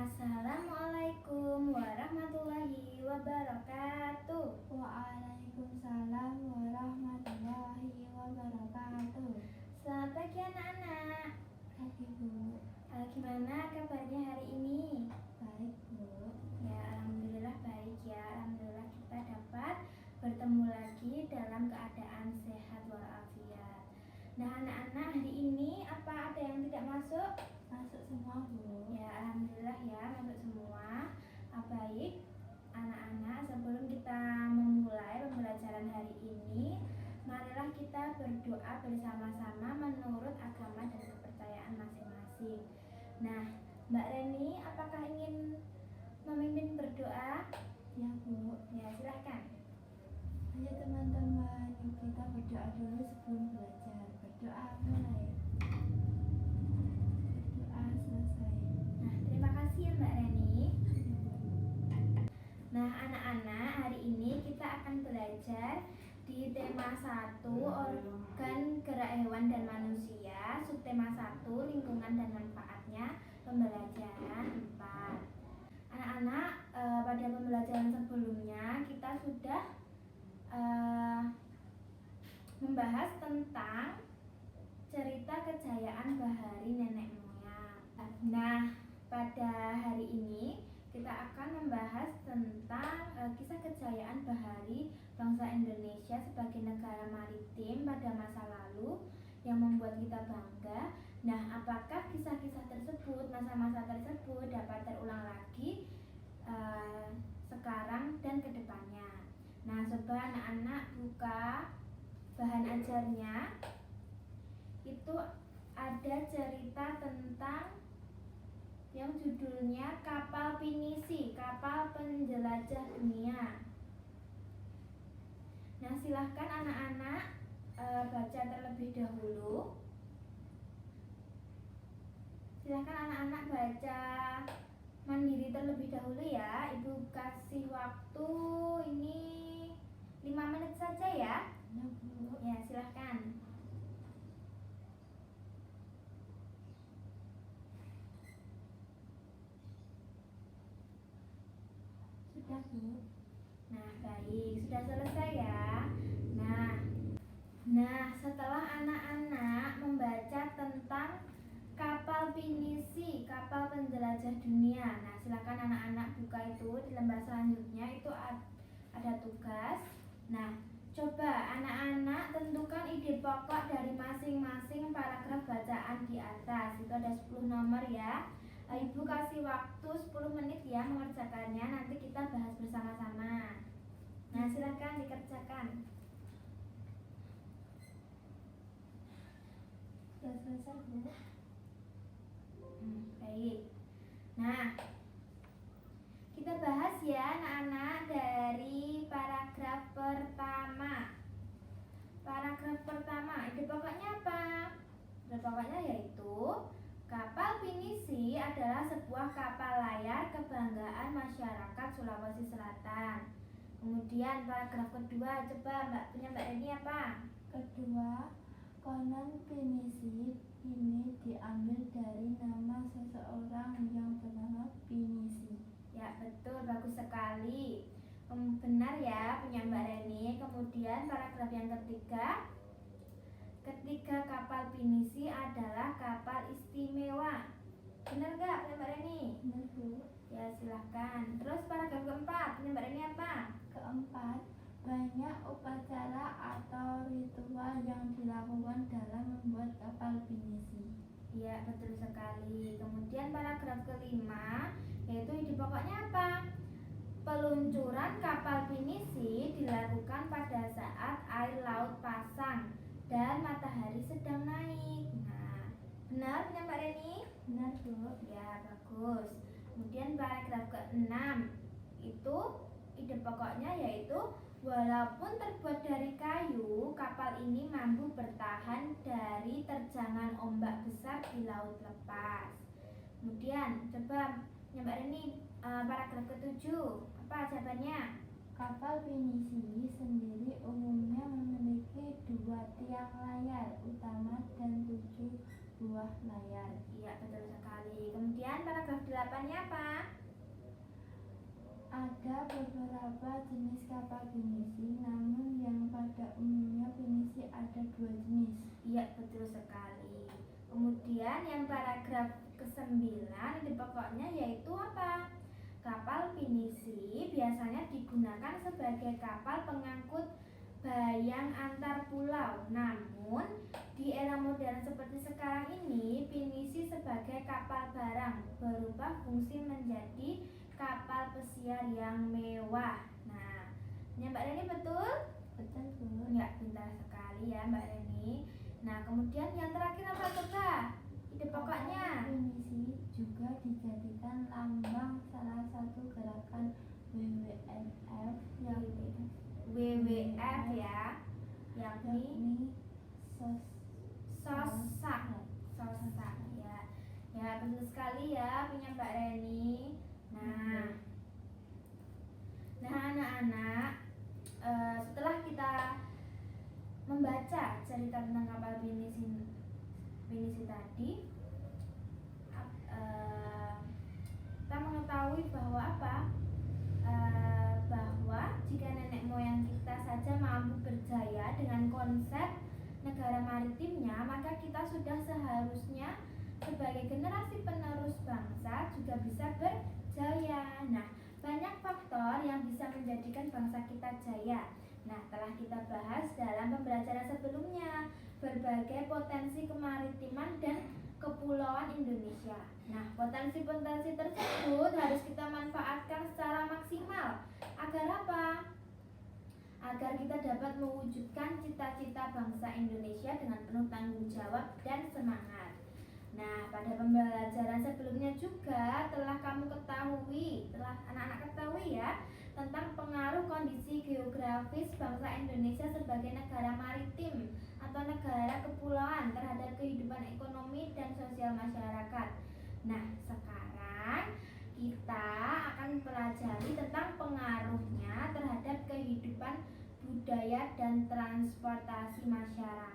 Assalamualaikum warahmatullahi wabarakatuh. Waalaikumsalam warahmatullahi wabarakatuh. Selamat pagi anak-anak. Pagi Bu. Gimana kabarnya hari ini? Baik Bu. Ya, alhamdulillah baik ya. Alhamdulillah kita dapat bertemu lagi dalam keadaan sehat walafiat. Nah anak-anak, hari ini apa ada yang tidak masuk? Masuk semua Bu. Ya, alhamdulillah ya, masuk semua. Baik anak-anak, sebelum kita memulai pembelajaran hari ini, marilah kita berdoa bersama-sama menurut agama dan kepercayaan masing-masing. Nah, Mbak Reni, apakah ingin memimpin berdoa? Ya Bu. Ya, silahkan. Ayo teman-teman, yuk kita berdoa dulu sebelum belajar. Berdoa mulai. Berdoa selesai. Nah, terima kasih ya Mbak Reni. Nah anak-anak, hari ini kita akan belajar di tema 1 organ gerak hewan dan manusia, subtema 1 lingkungan dan manfaatnya, pembelajaran 4. Anak-anak, pada pembelajaran sebelumnya kita sudah membahas tentang cerita kejayaan bahari nenek moyang. Nah, pada hari ini kita akan membahas tentang kisah kejayaan bahari bangsa Indonesia sebagai negara maritim pada masa lalu yang membuat kita bangga. Nah, apakah kisah-kisah tersebut, masa-masa tersebut dapat terulang lagi sekarang dan kedepannya? Nah, coba anak-anak buka bahan ajarnya. Itu ada cerita tentang yang judulnya Kapal Pinisi, Kapal Penjelajah Dunia. Nah, silahkan anak-anak baca terlebih dahulu. Silahkan anak-anak baca mandiri terlebih dahulu ya. Ibu kasih waktu ini 5 menit saja ya. Ya Bu. Ya, silahkan. Sudah Bu. Nah, baik, sudah selesai ya. Nah, setelah anak-anak membaca tentang kapal pinisi, kapal penjelajah dunia. Nah, silakan anak-anak buka itu di lembar selanjutnya, itu ada tugas. Nah, coba anak-anak tentukan ide pokok dari masing-masing paragraf bacaan di atas. Itu ada 10 nomor ya. Ibu kasih waktu 10 menit ya mengerjakannya, nanti kita bahas bersama-sama. Nah, silakan dikerjakan. Sudah selesai Bu. Baik. Nah, kita bahas ya anak-anak dari paragraf pertama. Paragraf pertama, ide pokoknya apa? Ide pokoknya yaitu kapal pinisi adalah sebuah kapal layar kebanggaan masyarakat Sulawesi Selatan. Kemudian paragraf kedua, coba Mbak Reni apa? Kedua, konon pinisi ini diambil dari nama seseorang yang bernama Pinisi. Ya, betul, bagus sekali. Benar ya punya Mbak Reni. Kemudian paragraf yang ketiga, kapal pinisi adalah kapal istimewa. Benar nggak punya Mbak Reni? Benar Bu. Ya, silahkan. Terus paragraf keempat, punya Mbak Reni apa? Keempat, banyak upacara atau ritual yang dilakukan dalam membuat kapal pinisi. Iya, betul sekali. Kemudian paragraf kelima, yaitu ide pokoknya apa? Peluncuran kapal pinisi dilakukan pada saat air laut pasang dan matahari sedang naik. Nah, benar punya Mbak Reni? Benar Bu. Ya, bagus. Kemudian paragraf ke-6, itu ide pokoknya yaitu walaupun terbuat dari kayu, kapal ini mampu bertahan dari terjangan ombak besar di laut lepas. Kemudian coba Mbak Reni, paragraf ke-7, apa jawabannya? Kapal pinisi sendiri umumnya memiliki 2 tiang layar utama dan 7 buah bawah layar. Iya, betul sekali. Kemudian paragraf 8-nya apa? Ada beberapa jenis kapal pinisi, namun yang pada umumnya pinisi ada 2 jenis. Iya, betul sekali. Kemudian yang paragraf ke-9 ide pokoknya yaitu apa? Kapal pinisi biasanya digunakan sebagai kapal pengangkut bayang antar pulau. Namun, di era modern seperti sekarang ini, pinisi sebagai kapal barang berubah fungsi menjadi kapal pesiar yang mewah. Nah, ini Mbak Reni betul? Betul, Bu. Ya, pintar sekali ya Mbak Reni. Nah, kemudian yang terakhir apa coba? Ide pokoknya. Pinisi juga dijadikan lambang salah satu gerakan WWF yang WWF ya, yakni yakni sosak ya. Ya, betul sekali ya punya Mbak Reni. Nah, anak-anak, setelah kita membaca cerita tentang kapal pinisi tadi, kita mengetahui bahwa apa? Bahwa jika nenek moyang kita saja mampu berjaya dengan konsep negara maritimnya, maka kita sudah seharusnya sebagai generasi penerus bangsa juga bisa berjaya. Nah, banyak faktor yang bisa menjadikan bangsa kita jaya. Nah, telah kita bahas dalam pembelajaran sebelumnya berbagai potensi kemaritiman dan kepulauan Indonesia. Nah, potensi-potensi tersebut harus kita manfaatkan secara maksimal. Agar apa? Agar kita dapat mewujudkan cita-cita bangsa Indonesia dengan penuh tanggung jawab dan semangat. Nah, pada pembelajaran sebelumnya juga telah anak-anak ketahui ya, tentang pengaruh kondisi geografis bangsa Indonesia sebagai negara maritim atau negara kepulauan terhadap kehidupan ekonomi dan sosial masyarakat. Nah, sekarang kita akan mempelajari tentang pengaruhnya terhadap kehidupan budaya dan transportasi masyarakat.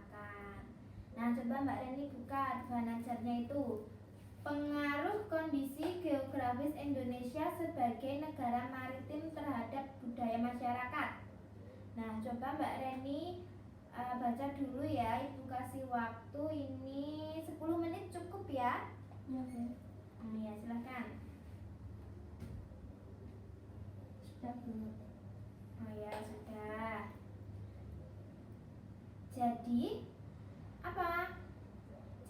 Nah, coba Mbak Reni buka advanajarnya itu. Pengaruh kondisi geografis Indonesia sebagai negara maritim terhadap budaya masyarakat. Nah, coba Mbak Reni baca dulu ya. Ibu kasih waktu ini 10 menit cukup ya. Ya, Bu. Nah, ya silakan. Sudah, Bu. Oh ya, sudah. Jadi, apa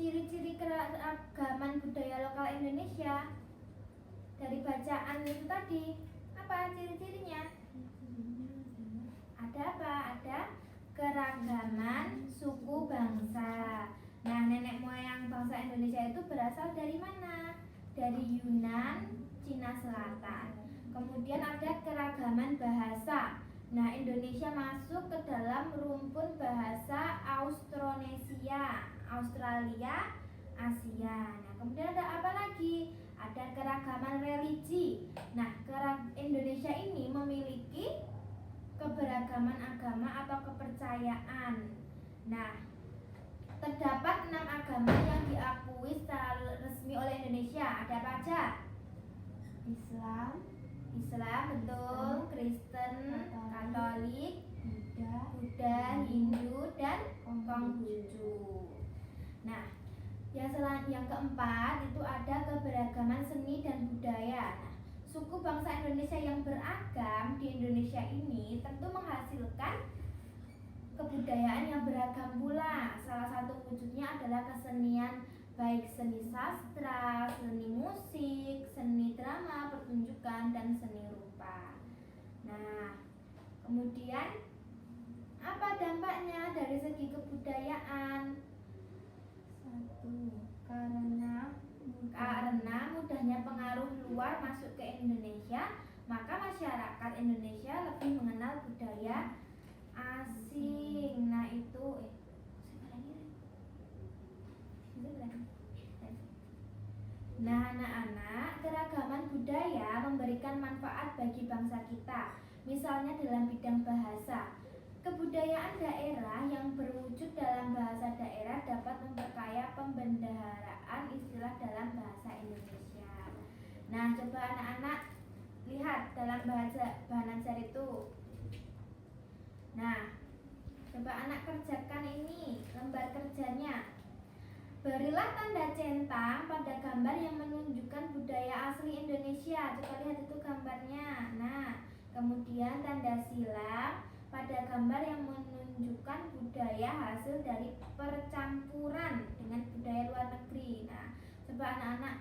ciri-ciri keragaman budaya lokal Indonesia dari bacaan itu tadi? Apa ciri-cirinya? Ada apa? Ada keragaman suku bangsa. Nah, nenek moyang bangsa Indonesia itu berasal dari mana? Dari Yunan, Cina Selatan. Kemudian ada keragaman bahasa. Nah, Indonesia masuk ke dalam rumpun bahasa Austronesia, Australia, Asia. Nah, kemudian ada apa lagi? Ada keragaman religi. Nah, Indonesia ini memiliki keberagaman agama atau kepercayaan. Nah, terdapat 6 agama yang diakui secara resmi oleh Indonesia. Ada apa aja? Islam betul, Kristen, Katolik, Buddha, Hindu, dan Konghucu. Nah, yang keempat itu ada keberagaman seni dan budaya. Nah, suku bangsa Indonesia yang beragam di Indonesia ini tentu menghasilkan kebudayaan yang beragam pula. Salah satu wujudnya adalah kesenian, baik seni sastra, seni musik, seni drama, pertunjukan, dan seni rupa. Nah, kemudian apa dampaknya dari segi kebudayaan? 1. Karena Mudahnya pengaruh luar masuk ke Indonesia, maka masyarakat Indonesia lebih mengenal budaya asing. Nah, itu Nah, anak-anak, keragaman budaya memberikan manfaat bagi bangsa kita. Misalnya dalam bidang bahasa. Kebudayaan daerah yang berwujud dalam bahasa daerah dapat memperkaya pembendaharaan istilah dalam bahasa Indonesia. Nah, coba anak-anak lihat dalam bahan ajar itu. Nah, coba anak kerjakan ini lembar kerjanya. Berilah tanda centang pada gambar yang menunjukkan budaya asli Indonesia. Coba lihat itu gambarnya. Nah, kemudian tanda silang pada gambar yang menunjukkan budaya hasil dari percampuran dengan budaya luar negeri. Nah, coba anak-anak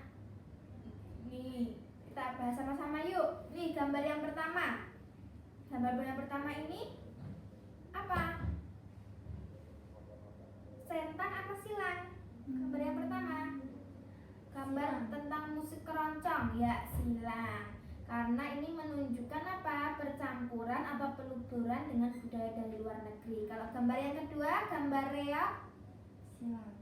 nih kita bahas sama-sama yuk. Nih gambar yang pertama. Gambar yang pertama ini apa? Centang apa silang? Gambar yang pertama gambar tentang musik keroncong, ya silang. Karena ini menunjukkan apa? Percampuran atau peluburan dengan budaya dari luar negeri. Kalau gambar yang kedua, gambar reog, silang.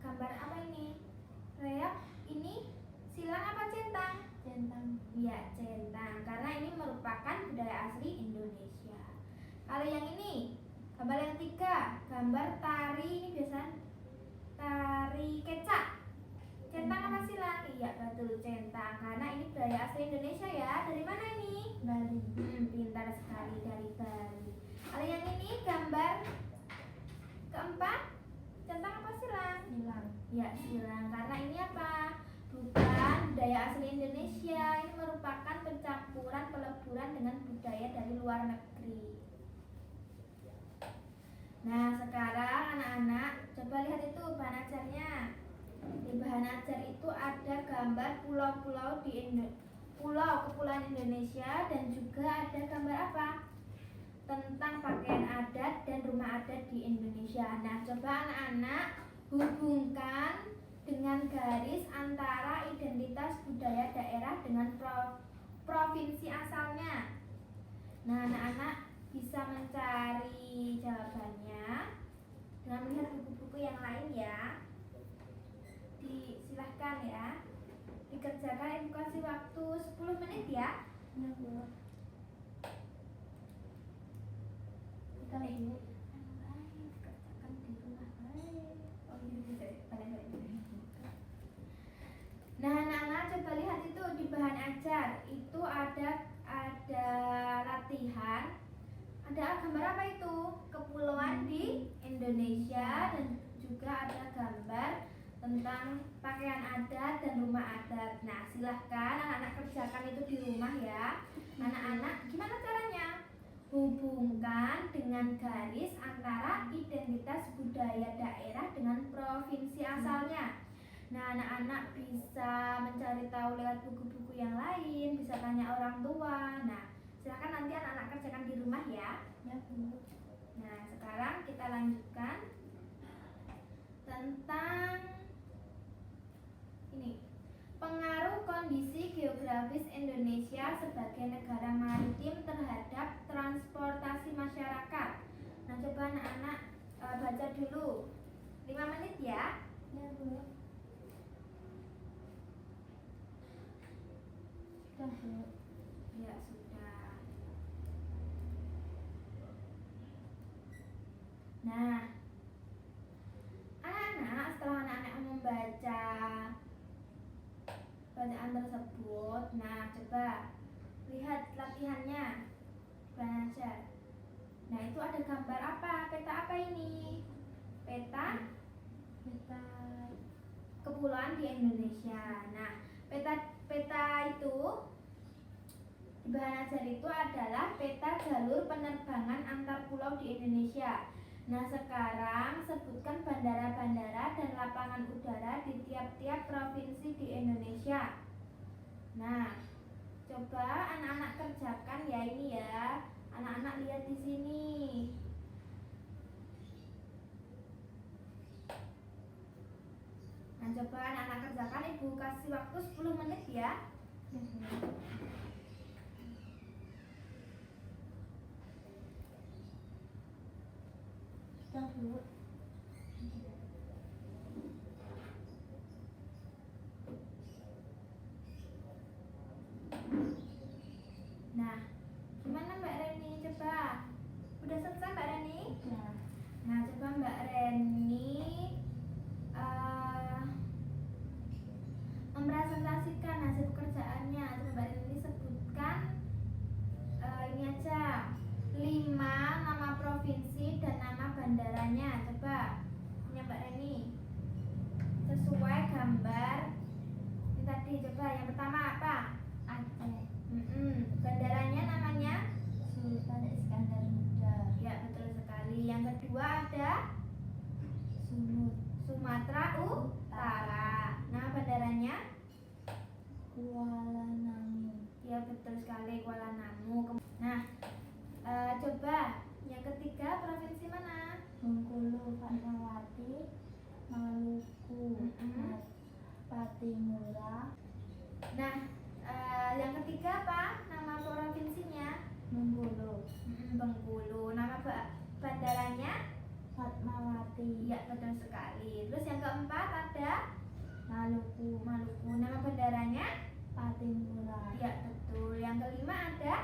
Gambar apa ini? Reog ini silang apa centang? Centang. Ya, centang. Karena ini merupakan budaya asli Indonesia. Kalau yang ini, gambar yang tiga, gambar tari, ini biasa tari kecak. Centang apa silang? Iya, betul, centang. Karena ini budaya asli Indonesia ya. Dari mana ini? Bali. Pintar sekali, dari Bali. Kalau yang ini gambar keempat, centang apa silang? Silang. Ya, silang. Karena ini apa? Bukan budaya asli Indonesia. Ini merupakan pencampuran peleburan dengan budaya dari luar negeri. Nah, sekarang anak-anak coba lihat itu bahan ajarnya. Di bahan ajar itu ada gambar pulau-pulau kepulauan Indonesia, dan juga ada gambar apa? Tentang pakaian adat dan rumah adat di Indonesia. Nah, coba anak-anak hubungkan dengan garis antara identitas budaya daerah dengan provinsi asalnya. Nah, anak-anak bisa mencari jawabannya dengan melihat buku-buku yang lain ya. Silahkan ya dikerjakan. Ibu kasih waktu 10 menit ya. Ya, Bu. Kita Bu. Kerjakan di rumah. Oh, nah, anak-anak coba lihat itu di bahan ajar itu ada latihan. Ada gambar apa itu? Kepulauan di Indonesia, dan juga ada gambar tentang pakaian adat dan rumah adat. Nah, silahkan anak-anak kerjakan itu di rumah ya. Anak-anak, gimana caranya? Hubungkan dengan garis antara identitas budaya daerah dengan provinsi asalnya. Nah, anak-anak bisa mencari tahu lewat buku-buku yang lain, bisa tanya orang tua. Nah, silahkan nanti anak-anak kerjakan di rumah ya. Ya, Bu. Nah, sekarang kita lanjutkan tentang ini, pengaruh kondisi geografis Indonesia sebagai negara maritim terhadap transportasi masyarakat. Nah, coba anak-anak baca dulu 5 menit ya. Ya, Bu. Sudah, Bu. Ya, sudah. Nah, anak-anak setelah anak-anak membaca bacaan tersebut, nah coba lihat latihannya, belajar. Nah, itu ada gambar apa? Peta apa ini? Peta kepulauan di Indonesia. Nah, peta itu di bahan ajar itu adalah peta jalur penerbangan antar pulau di Indonesia. Nah, sekarang sebutkan bandara-bandara dan lapangan udara di tiap-tiap provinsi di Indonesia. Nah, coba anak-anak kerjakan ya ini ya. Anak-anak lihat di sini. Nah, coba anak-anak kerjakan. Ibu kasih waktu 10 menit ya. Ya, Bu. Sudah, Bu. Nah, gimana Mbak Reni? Coba. Udah selesai Mbak Reni? Ya. Nah, coba Mbak Reni Maluku, Pattimura, Nah, yang ketiga apa? Nama provinsinya? Bengkulu, Bengkulu. Nama bandaranya? Fatmawati, Iya, betul sekali. Terus yang keempat ada Maluku, Maluku. Nama bandaranya? Pattimura, Iya, betul. Yang kelima ada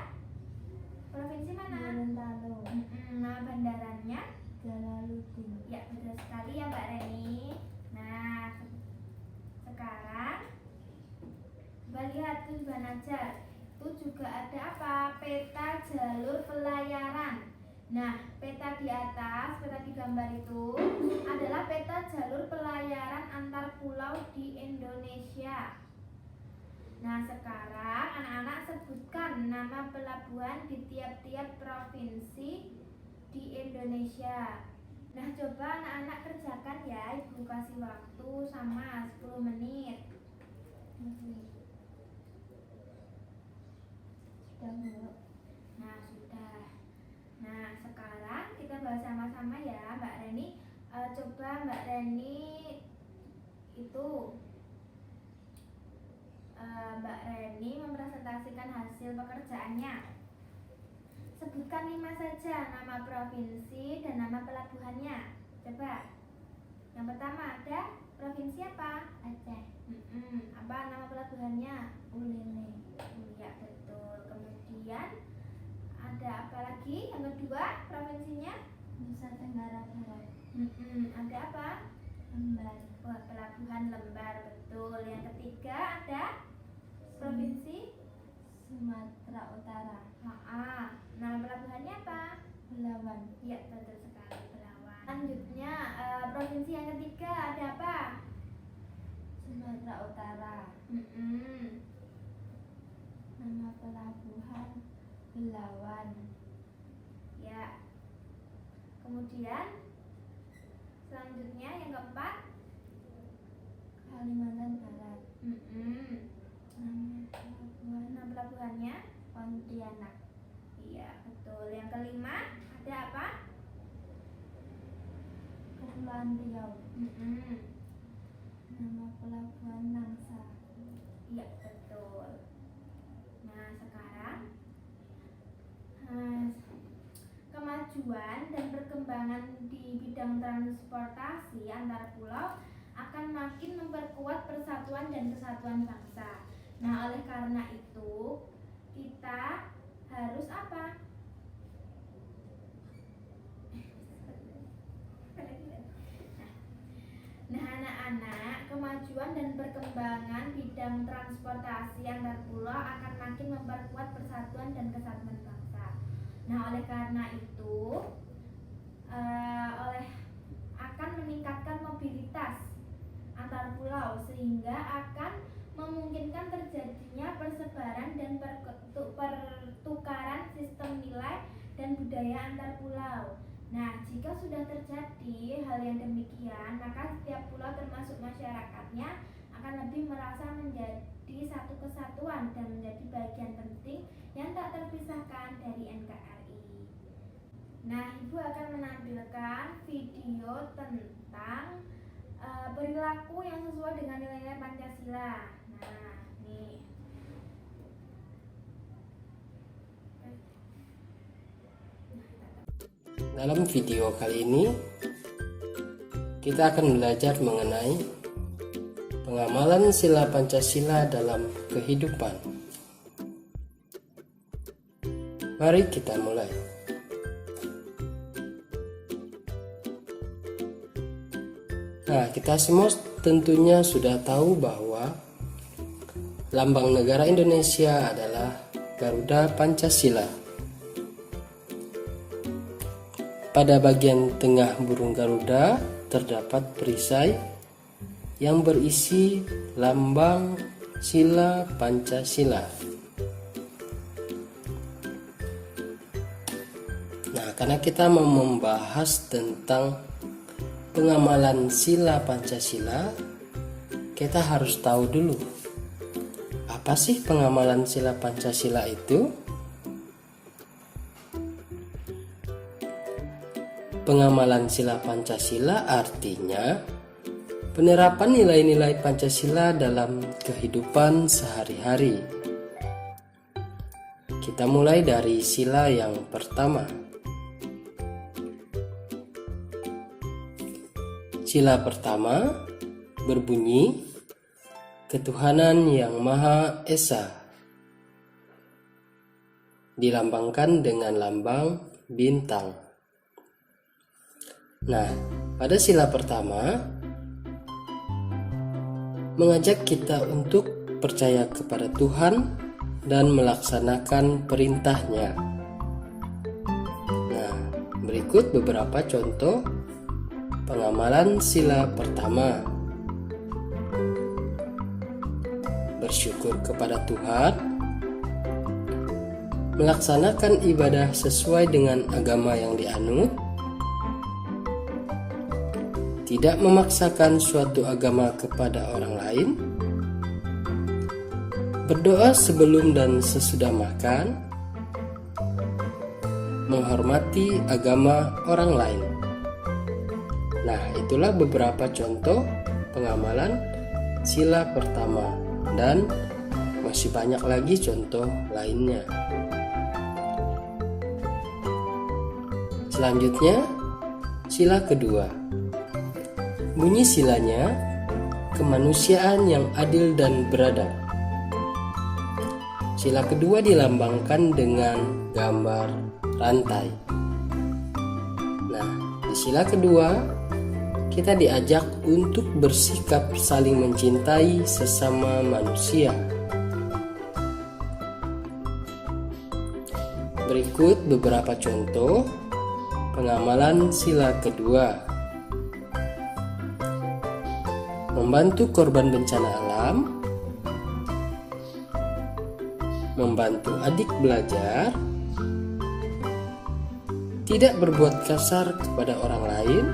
provinsi mana? Gorontalo, Nama bandaranya? Jalaluddin. Ya, betul sekali ya Mbak Reni. Nah, sekarang coba lihat tuh Mbak Najar. Itu juga ada apa? Peta jalur pelayaran. Nah, peta di atas, peta di gambar itu adalah peta jalur pelayaran antar pulau di Indonesia. Nah, sekarang anak-anak sebutkan nama pelabuhan di tiap-tiap provinsi di Indonesia. Nah, coba anak-anak kerjakan ya, Ibu kasih waktu sama 10 menit. Sudah Bu. Nah, sudah. Nah, sekarang kita bahas sama-sama ya, Mbak Reni. Coba Mbak Reni itu Mbak Reni mempresentasikan hasil pekerjaannya. Sebutkan 5 saja nama provinsi dan nama pelabuhannya. Coba. Yang pertama ada provinsi apa? Aceh, Apa nama pelabuhannya? Ulele, Ya, betul. Kemudian ada apa lagi? Yang kedua provinsinya? Nusa Tenggara Barat, Ada apa? Lembar, Wah, pelabuhan Lembar, betul. Yang ketiga ada provinsi? Sumatera Utara, Nama pelabuhannya apa? Belawan, Ya, betul sekali, Belawan. Selanjutnya provinsi yang ketiga ada apa? Sumatera Utara. Nama pelabuhan Belawan, Ya. Kemudian selanjutnya yang keempat. Kalimantan Barat. Nama pelabuhannya? Pontianak, Iya, betul. Yang kelima ada apa? Kepulauan Riau. Nama pelabuhan Nangsa. Iya, betul. Nah, sekarang kemajuan dan perkembangan di bidang transportasi antar pulau akan makin memperkuat persatuan dan kesatuan bangsa. Nah, oleh karena itu kita harus apa? Nah, anak-anak, kemajuan dan perkembangan bidang transportasi antar pulau akan makin memperkuat persatuan dan kesatuan bangsa. Nah, oleh karena itu, akan meningkatkan mobilitas antar pulau sehingga akan memungkinkan terjadinya persebaran dan pertukaran sistem nilai dan budaya antar pulau. Nah, jika sudah terjadi hal yang demikian, maka setiap pulau termasuk masyarakatnya akan lebih merasa menjadi satu kesatuan dan menjadi bagian penting yang tak terpisahkan dari NKRI. Nah, Ibu akan menampilkan video tentang perilaku yang sesuai dengan nilai-nilai Pancasila. Nah, nih. Dalam video kali ini kita akan belajar mengenai pengamalan sila Pancasila dalam kehidupan. Mari kita mulai. Nah, kita semua tentunya sudah tahu bahwa lambang negara Indonesia adalah Garuda Pancasila. Pada bagian tengah burung Garuda terdapat perisai yang berisi lambang sila Pancasila. Nah, karena kita mau membahas tentang pengamalan sila Pancasila, kita harus tahu dulu apa sih pengamalan sila Pancasila itu? Pengamalan sila Pancasila artinya penerapan nilai-nilai Pancasila dalam kehidupan sehari-hari. Kita mulai dari sila yang pertama. Sila pertama berbunyi, Ketuhanan yang Maha Esa, dilambangkan dengan lambang bintang. Nah, pada sila pertama mengajak kita untuk percaya kepada Tuhan dan melaksanakan perintahnya. Nah, berikut beberapa contoh pengamalan sila pertama. Bersyukur kepada Tuhan, melaksanakan ibadah sesuai dengan agama yang dianut, tidak memaksakan suatu agama kepada orang lain, berdoa sebelum dan sesudah makan, menghormati agama orang lain. Nah, itulah beberapa contoh pengamalan sila pertama, dan masih banyak lagi contoh lainnya. Selanjutnya, sila kedua. Bunyi silanya, kemanusiaan yang adil dan beradab. Sila kedua dilambangkan dengan gambar rantai. Nah, di sila kedua kita diajak untuk bersikap saling mencintai sesama manusia. Berikut beberapa contoh pengamalan sila kedua. Membantu korban bencana alam, membantu adik belajar, tidak berbuat kasar kepada orang lain,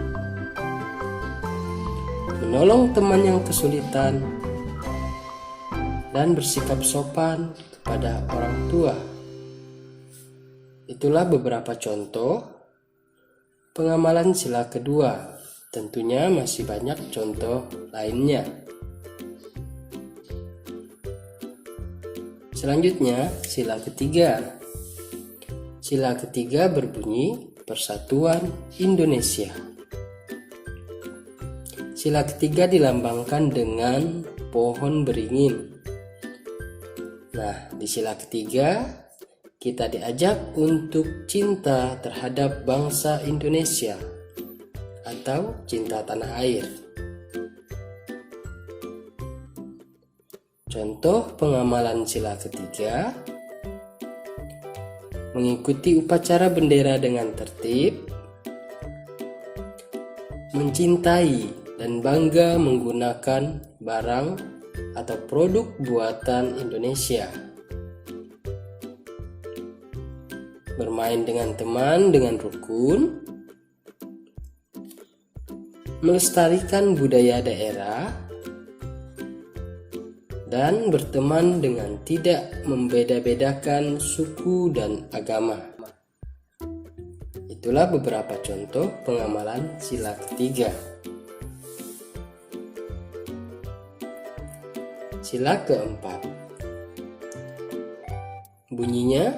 menolong teman yang kesulitan, dan bersikap sopan kepada orang tua. Itulah beberapa contoh pengamalan sila kedua. Tentunya masih banyak contoh lainnya. Selanjutnya, sila ketiga. Sila ketiga berbunyi Persatuan Indonesia. Sila ketiga dilambangkan dengan pohon beringin. Nah, di sila ketiga kita diajak untuk cinta terhadap bangsa Indonesia atau cinta tanah air. Contoh pengamalan sila ketiga: mengikuti upacara bendera dengan tertib, mencintai dan bangga menggunakan barang atau produk buatan Indonesia, bermain dengan teman dengan rukun, melestarikan budaya daerah, dan berteman dengan tidak membeda-bedakan suku dan agama. Itulah beberapa contoh pengamalan sila ketiga. Sila keempat. Bunyinya,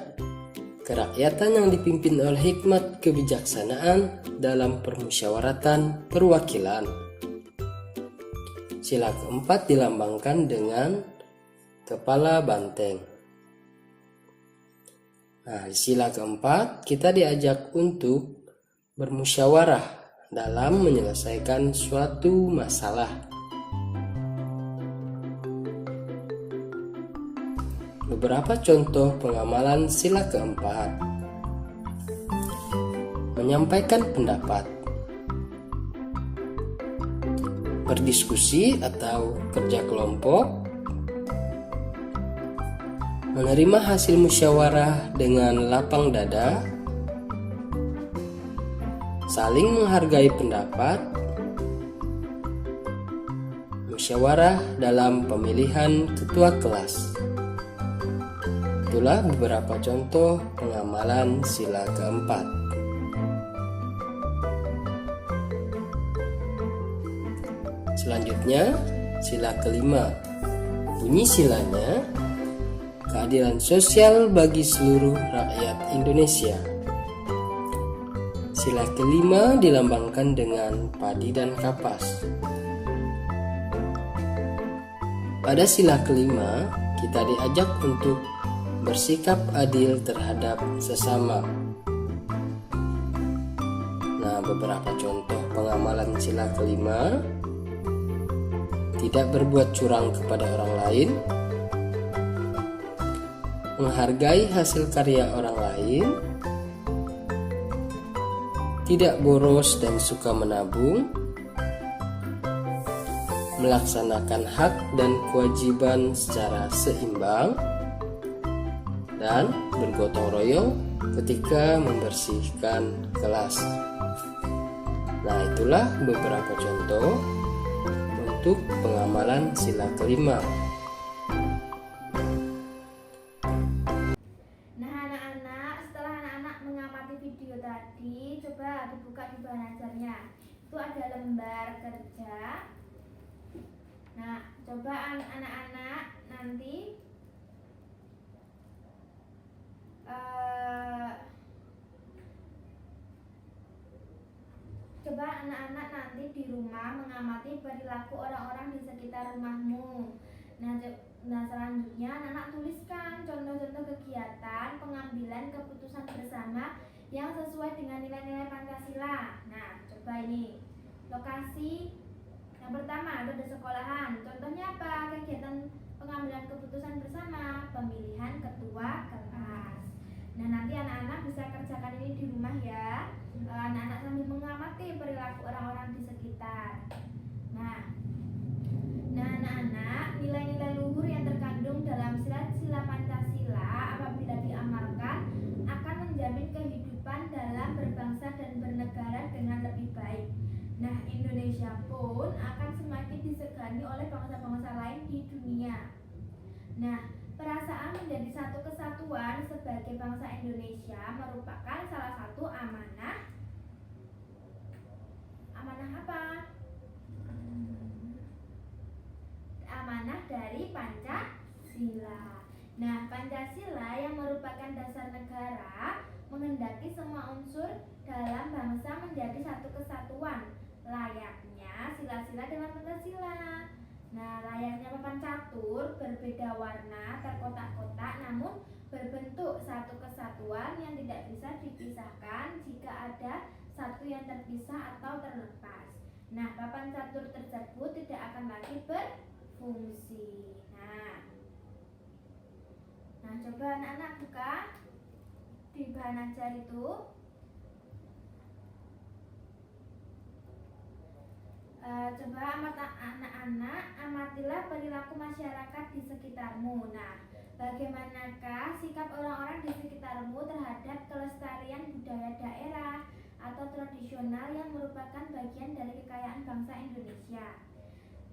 kerakyatan yang dipimpin oleh hikmat kebijaksanaan dalam permusyawaratan perwakilan. Sila keempat dilambangkan dengan kepala banteng. Nah, di sila keempat kita diajak untuk bermusyawarah dalam menyelesaikan suatu masalah. Beberapa contoh pengamalan sila keempat: menyampaikan pendapat, berdiskusi atau kerja kelompok, menerima hasil musyawarah dengan lapang dada, saling menghargai pendapat, musyawarah dalam pemilihan ketua kelas. Itulah beberapa contoh pengamalan sila keempat. Selanjutnya, sila kelima. Bunyi silanya, keadilan sosial bagi seluruh rakyat Indonesia. Sila kelima dilambangkan dengan padi dan kapas. Pada sila kelima, kita diajak untuk bersikap adil terhadap sesama. Nah, beberapa contoh pengamalan sila kelima: tidak berbuat curang kepada orang lain, menghargai hasil karya orang lain, tidak boros dan suka menabung, melaksanakan hak dan kewajiban secara seimbang, dan bergotong royong ketika membersihkan kelas. Nah, itulah beberapa contoh untuk pengamalan sila kelima. Nah, anak-anak, setelah anak-anak mengamati video tadi, coba dibuka di bahan ajarnya. Itu ada lembar kerja. Nah, coba anak-anak nanti di rumah mengamati perilaku orang-orang di sekitar rumahmu. Nah, selanjutnya anak-anak tuliskan contoh-contoh kegiatan pengambilan keputusan bersama yang sesuai dengan nilai-nilai Pancasila. Nah, coba ini lokasi yang pertama itu ada sekolahan. Contohnya apa? Kegiatan pengambilan keputusan bersama, pemilihan ketua kelas. Nah, nanti anak-anak bisa kerjakan ini di rumah ya. Anak-anak sambil mengamati perilaku orang-orang di sekitar. Nah, anak-anak, nilai-nilai luhur yang terkandung dalam sila-sila Pancasila apabila diamalkan akan menjamin kehidupan dalam berbangsa dan bernegara dengan lebih baik. Nah, Indonesia pun akan semakin disegani oleh bangsa-bangsa lain di dunia. Nah, perasaan menjadi satu kesatuan sebagai bangsa Indonesia merupakan salah satu amanah. Amanah apa? Amanah dari Pancasila. Nah, Pancasila yang merupakan dasar negara menghendaki semua unsur dalam bangsa menjadi satu kesatuan, layaknya sila-sila dalam Pancasila. Nah, layaknya papan catur berbeda warna, terkotak-kotak, namun berbentuk satu kesatuan yang tidak bisa dipisahkan jika ada satu yang terpisah atau terlepas. Nah, papan catur tersebut tidak akan lagi berfungsi. Nah, coba anak-anak buka di bahan ajar itu. Coba anak-anak amatilah perilaku masyarakat di sekitarmu. Nah, bagaimanakah sikap orang-orang di sekitarmu terhadap kelestarian budaya daerah atau tradisional yang merupakan bagian dari kekayaan bangsa Indonesia?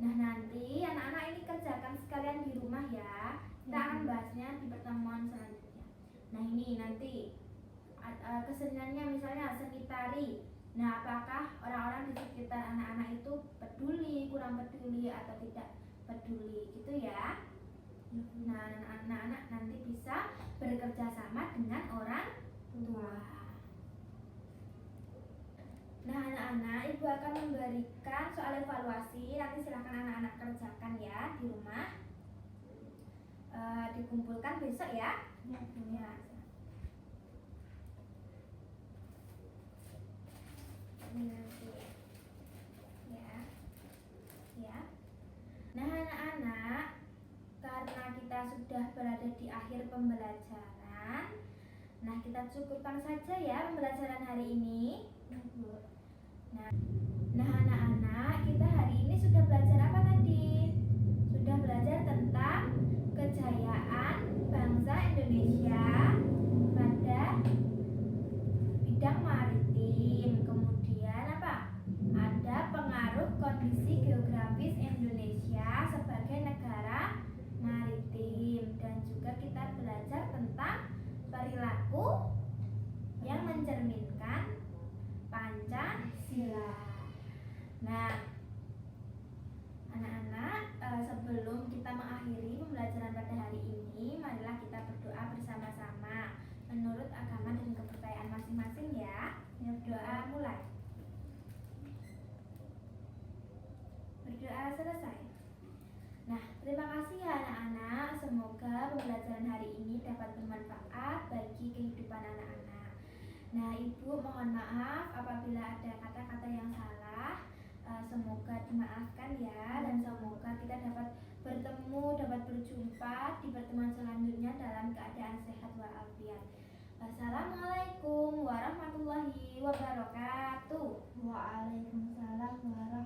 Nah, nanti anak-anak ini kerjakan sekalian di rumah ya. Kita akan bahasnya di pertemuan selanjutnya. Nah, ini nanti keseniannya misalnya seni tari. Nah, apakah orang-orang di sekitar anak-anak itu peduli, kurang peduli, atau tidak peduli gitu ya. Nah, anak-anak nanti bisa bekerja sama dengan orang tua. Nah, anak-anak, ibu akan memberikan soal evaluasi. Nanti silakan anak-anak kerjakan ya di rumah. Dikumpulkan besok ya. Ya. Ya. Nah, anak-anak, karena kita sudah berada di akhir pembelajaran, nah kita cukupkan saja ya pembelajaran hari ini. Nah, anak-anak, kita hari ini sudah belajar apa tadi? Sudah belajar tentang kejayaan bangsa Indonesia pada bidang maritim. Kemudian apa? Ada pengaruh kondisi geografis Indonesia sebagai negara maritim. Dan juga kita belajar tentang perilaku yang mencerminkan Pancasila. berdoa selesai. Nah, terima kasih ya anak-anak. Semoga pembelajaran hari ini dapat bermanfaat bagi kehidupan anak-anak. Nah, Ibu mohon maaf apabila ada kata-kata yang salah. Semoga dimaafkan ya, dan semoga kita dapat bertemu, dapat berjumpa di pertemuan selanjutnya dalam keadaan sehat walafiat. Wassalamualaikum warahmatullahi wabarakatuh. Waalaikumsalam warahmatullahi